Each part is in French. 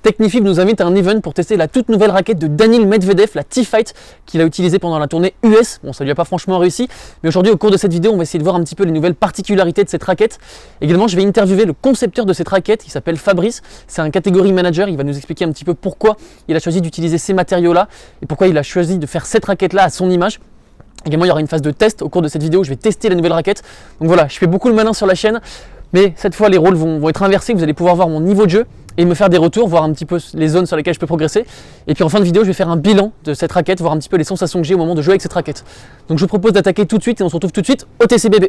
Technifib nous invite à un event pour tester la toute nouvelle raquette de Daniil Medvedev, la T-Fight, qu'il a utilisée pendant la tournée US. Bon, ça lui a pas franchement réussi, mais aujourd'hui, au cours de cette vidéo, on va essayer de voir un petit peu les nouvelles particularités de cette raquette. Également, je vais interviewer le concepteur de cette raquette, il s'appelle Fabrice, c'est un catégorie manager, il va nous expliquer un petit peu pourquoi il a choisi d'utiliser ces matériaux-là et pourquoi il a choisi de faire cette raquette-là à son image. Également, il y aura une phase de test au cours de cette vidéo, je vais tester la nouvelle raquette. Donc voilà, je fais beaucoup le malin sur la chaîne, mais cette fois, les rôles vont être inversés, vous allez pouvoir voir mon niveau de jeu et me faire des retours, voir un petit peu les zones sur lesquelles je peux progresser. Et puis en fin de vidéo, je vais faire un bilan de cette raquette, voir un petit peu les sensations que j'ai au moment de jouer avec cette raquette. Donc je vous propose d'attaquer tout de suite et on se retrouve tout de suite au TCBB.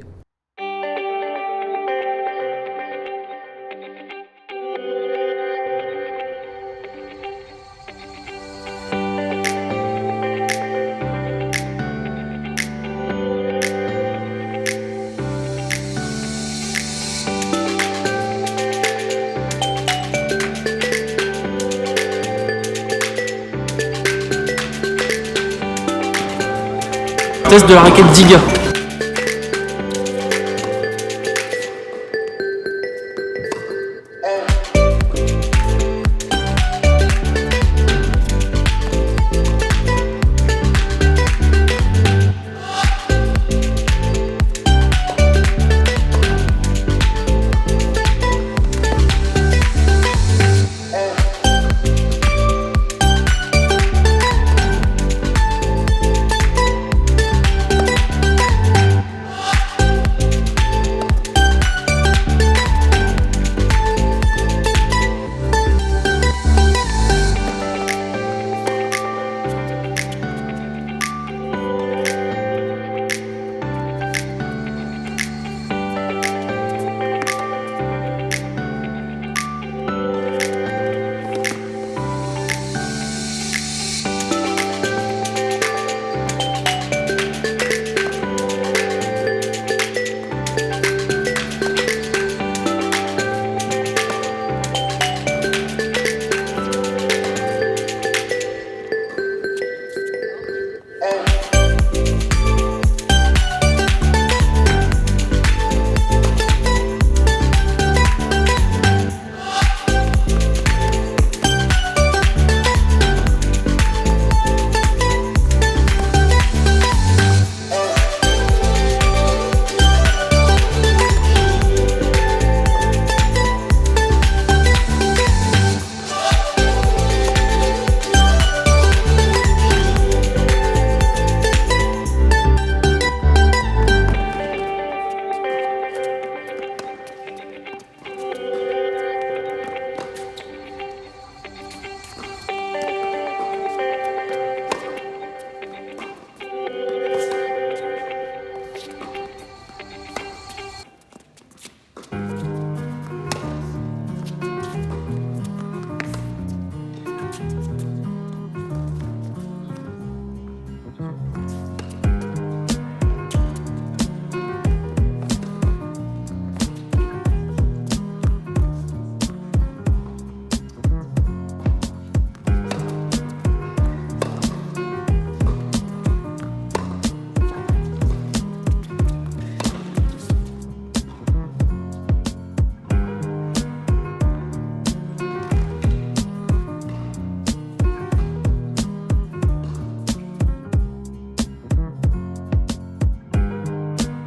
Test de la raquette Diga.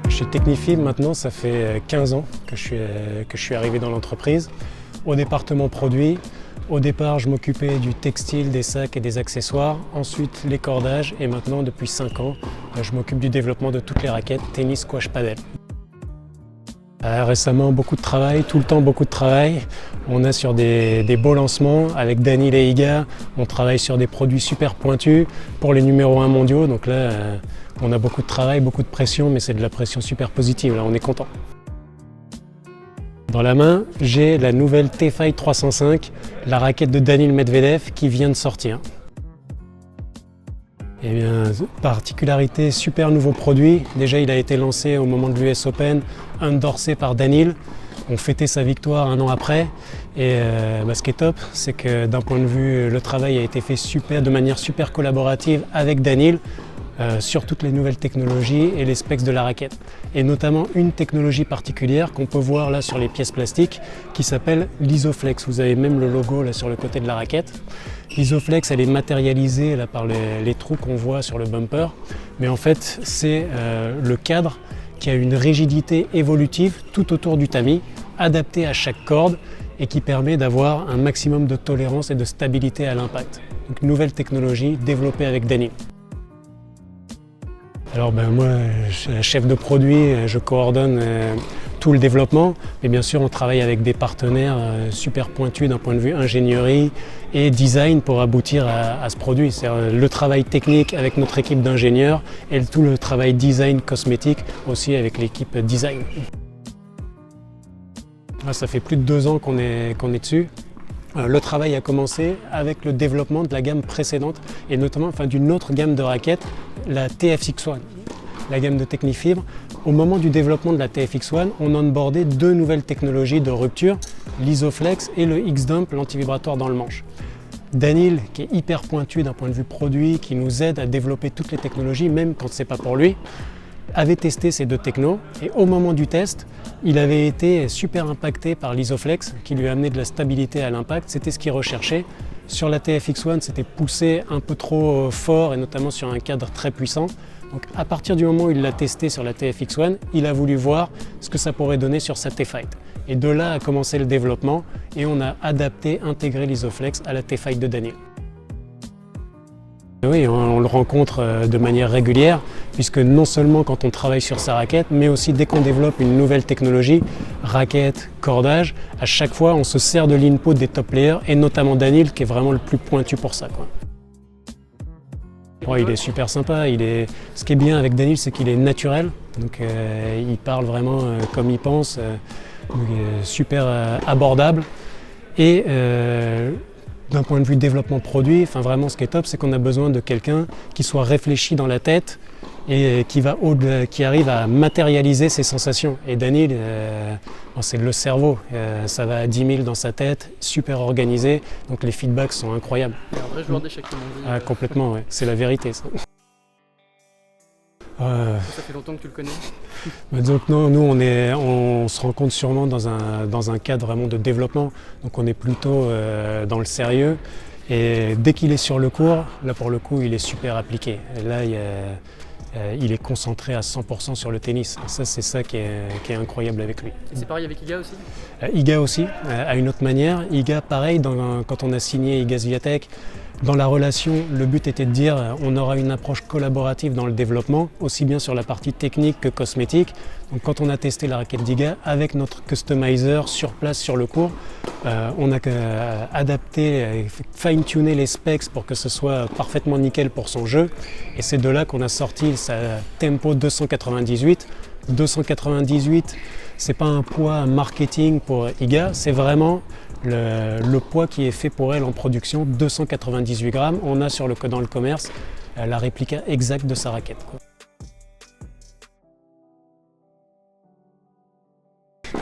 Chez Technifib, maintenant, ça fait 15 ans que je suis arrivé dans l'entreprise. Au département produits, au départ, je m'occupais du textile, des sacs et des accessoires. Ensuite, les cordages. Et maintenant, depuis 5 ans, je m'occupe du développement de toutes les raquettes tennis, squash, padel. Récemment, beaucoup de travail, tout le temps beaucoup de travail. On a sur des beaux lancements avec Daniil et Iga. On travaille sur des produits super pointus pour les numéros 1 mondiaux. Donc là, on a beaucoup de travail, beaucoup de pression, mais c'est de la pression super positive. Là, on est content. Dans la main, j'ai la nouvelle T-Fight 305, la raquette de Daniil Medvedev qui vient de sortir. Eh bien, particularité, super nouveau produit. Déjà, il a été lancé au moment de l'US Open, endorsé par Daniil. On fêtait sa victoire un an après. Et ce qui est top, c'est que d'un point de vue, le travail a été fait de manière super collaborative avec Daniil. sur toutes les nouvelles technologies et les specs de la raquette. Et notamment une technologie particulière qu'on peut voir là sur les pièces plastiques qui s'appelle l'Isoflex. Vous avez même le logo là sur le côté de la raquette. L'Isoflex, elle est matérialisée là, par les trous qu'on voit sur le bumper, mais en fait c'est le cadre qui a une rigidité évolutive tout autour du tamis, adapté à chaque corde et qui permet d'avoir un maximum de tolérance et de stabilité à l'impact. Donc nouvelle technologie développée avec Daniel. Alors moi, je suis chef de produit, je coordonne tout le développement, mais bien sûr on travaille avec des partenaires super pointus d'un point de vue ingénierie et design pour aboutir à ce produit. C'est le travail technique avec notre équipe d'ingénieurs et tout le travail design cosmétique aussi avec l'équipe design. Ça fait plus de 2 ans qu'on est dessus. Le travail a commencé avec le développement de la gamme précédente et notamment d'une autre gamme de raquettes, la TFX1, la gamme de Technifibre. Au moment du développement de la TFX1, on onboardait 2 nouvelles technologies de rupture, l'Isoflex et le X-Dump, l'antivibratoire dans le manche. Daniel, qui est hyper pointu d'un point de vue produit, qui nous aide à développer toutes les technologies, même quand ce n'est pas pour lui, avait testé ces 2 technos et au moment du test, il avait été super impacté par l'Isoflex qui lui a amené de la stabilité à l'impact, c'était ce qu'il recherchait. Sur la TFX1, c'était poussé un peu trop fort et notamment sur un cadre très puissant. Donc à partir du moment où il l'a testé sur la TFX1, il a voulu voir ce que ça pourrait donner sur sa T-Fight. Et de là a commencé le développement et on a adapté, intégré l'Isoflex à la T-Fight de Daniel. Oui, on le rencontre de manière régulière, puisque non seulement quand on travaille sur sa raquette, mais aussi dès qu'on développe une nouvelle technologie, raquette, cordage, à chaque fois on se sert de l'input des top players, et notamment Daniel qui est vraiment le plus pointu pour ça, quoi. Il est super sympa, ce qui est bien avec Daniel, c'est qu'il est naturel, donc il parle vraiment comme il pense, super abordable. Et d'un point de vue développement produit, vraiment ce qui est top, c'est qu'on a besoin de quelqu'un qui soit réfléchi dans la tête et qui arrive à matérialiser ses sensations. Et Daniel, c'est le cerveau, ça va à 10 000 dans sa tête, super organisé, donc les feedbacks sont incroyables. C'est un vrai joueur d'échecs, comme on dit. Complètement, ouais. C'est la vérité ça. Ça fait longtemps que tu le connais? Donc non, nous on se rencontre sûrement dans un cadre vraiment de développement, donc on est plutôt dans le sérieux et dès qu'il est sur le court, là pour le coup il est super appliqué. Et là il est concentré à 100% sur le tennis, et ça c'est ça qui est incroyable avec lui. Et c'est pareil avec Iga aussi? Iga aussi, à une autre manière. Iga pareil, quand on a signé Iga Swiatek, dans la relation, le but était de dire on aura une approche collaborative dans le développement, aussi bien sur la partie technique que cosmétique. Donc quand on a testé la raquette d'Iga, avec notre customizer sur place sur le court, on a adapté, fine-tuné les specs pour que ce soit parfaitement nickel pour son jeu. Et c'est de là qu'on a sorti sa Tempo 298. 298, c'est pas un poids marketing pour Iga, c'est vraiment le poids qui est fait pour elle en production, 298 grammes. On a dans le commerce la réplique exacte de sa raquette, quoi.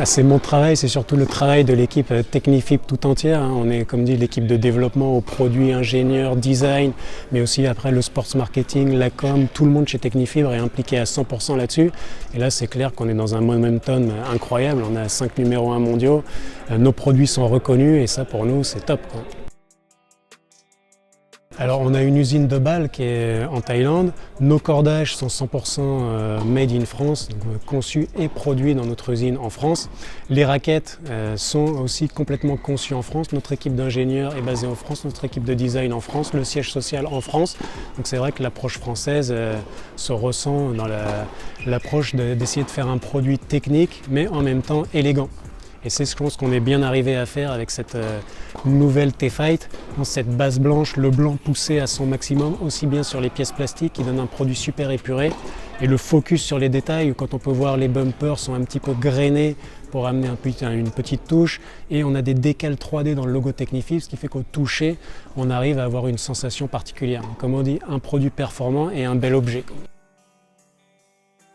C'est mon travail, c'est surtout le travail de l'équipe Technifibre tout entière. On est, comme dit, l'équipe de développement aux produits, ingénieurs, design, mais aussi après le sports marketing, la com, tout le monde chez Technifibre est impliqué à 100% là-dessus. Et là, c'est clair qu'on est dans un momentum incroyable. On a 5 numéros 1 mondiaux, nos produits sont reconnus et ça, pour nous, c'est top, quoi. Alors on a une usine de Bâle qui est en Thaïlande. Nos cordages sont 100% made in France, donc conçus et produits dans notre usine en France. Les raquettes sont aussi complètement conçues en France. Notre équipe d'ingénieurs est basée en France, notre équipe de design en France, le siège social en France. Donc c'est vrai que l'approche française se ressent dans l'approche d'essayer de faire un produit technique mais en même temps élégant. Et c'est ce qu'on est bien arrivé à faire avec cette nouvelle T-Fight, cette base blanche, le blanc poussé à son maximum, aussi bien sur les pièces plastiques qui donnent un produit super épuré, et le focus sur les détails, quand on peut voir les bumpers sont un petit peu grainés pour amener une petite touche, et on a des décals 3D dans le logo Technifibre, ce qui fait qu'au toucher, on arrive à avoir une sensation particulière. Comme on dit, un produit performant et un bel objet.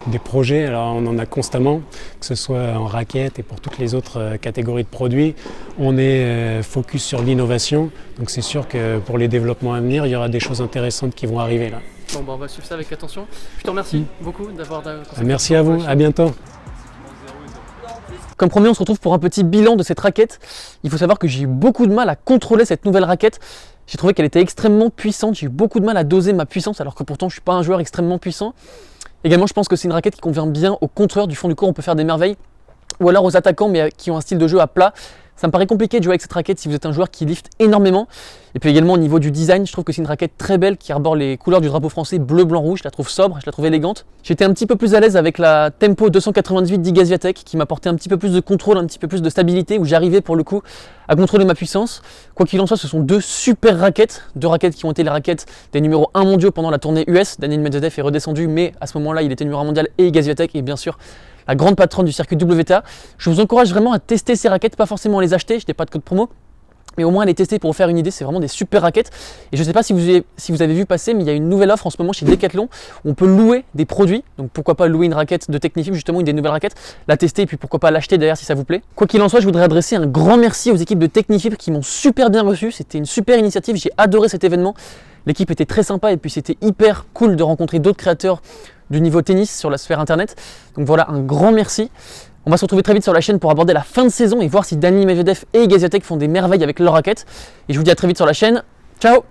des projets. Alors on en a constamment, que ce soit en raquette et pour toutes les autres catégories de produits. On est focus sur l'innovation, donc c'est sûr que pour les développements à venir, il y aura des choses intéressantes qui vont arriver là. Bon, on va suivre ça avec attention. Je te remercie beaucoup d'avoir... Merci à vous, à bientôt. Comme promis, on se retrouve pour un petit bilan de cette raquette. Il faut savoir que j'ai eu beaucoup de mal à contrôler cette nouvelle raquette. J'ai trouvé qu'elle était extrêmement puissante, j'ai eu beaucoup de mal à doser ma puissance alors que pourtant je ne suis pas un joueur extrêmement puissant. Également, je pense que c'est une raquette qui convient bien aux contreurs. Du fond du court, on peut faire des merveilles. Ou alors aux attaquants, mais qui ont un style de jeu à plat. Ça me paraît compliqué de jouer avec cette raquette si vous êtes un joueur qui lift énormément. Et puis également au niveau du design, je trouve que c'est une raquette très belle qui arbore les couleurs du drapeau français bleu, blanc, rouge. Je la trouve sobre, je la trouve élégante. J'étais un petit peu plus à l'aise avec la Tempo 298 d'Iga Swiatek qui m'apportait un petit peu plus de contrôle, un petit peu plus de stabilité, où j'arrivais pour le coup à contrôler ma puissance. Quoi qu'il en soit, ce sont deux super raquettes. Deux raquettes qui ont été les raquettes des numéros 1 mondiaux pendant la tournée US. Daniil Medvedev est redescendu, mais à ce moment-là, il était numéro 1 mondial et Iga Swiatek, et bien sûr la grande patronne du circuit WTA. Je vous encourage vraiment à tester ces raquettes, pas forcément à les acheter, je n'ai pas de code promo, mais au moins à les tester pour vous faire une idée. C'est vraiment des super raquettes. Et je ne sais pas si vous avez vu passer, mais il y a une nouvelle offre en ce moment chez Decathlon où on peut louer des produits. Donc pourquoi pas louer une raquette de Technifib, justement, une des nouvelles raquettes, la tester et puis pourquoi pas l'acheter derrière si ça vous plaît. Quoi qu'il en soit, je voudrais adresser un grand merci aux équipes de Technifib qui m'ont super bien reçu. C'était une super initiative, j'ai adoré cet événement. L'équipe était très sympa et puis c'était hyper cool de rencontrer d'autres créateurs du niveau tennis sur la sphère internet. Donc voilà, un grand merci. On va se retrouver très vite sur la chaîne pour aborder la fin de saison et voir si Daniil Medvedev et Iga Swiatek font des merveilles avec leur raquette. Et je vous dis à très vite sur la chaîne. Ciao!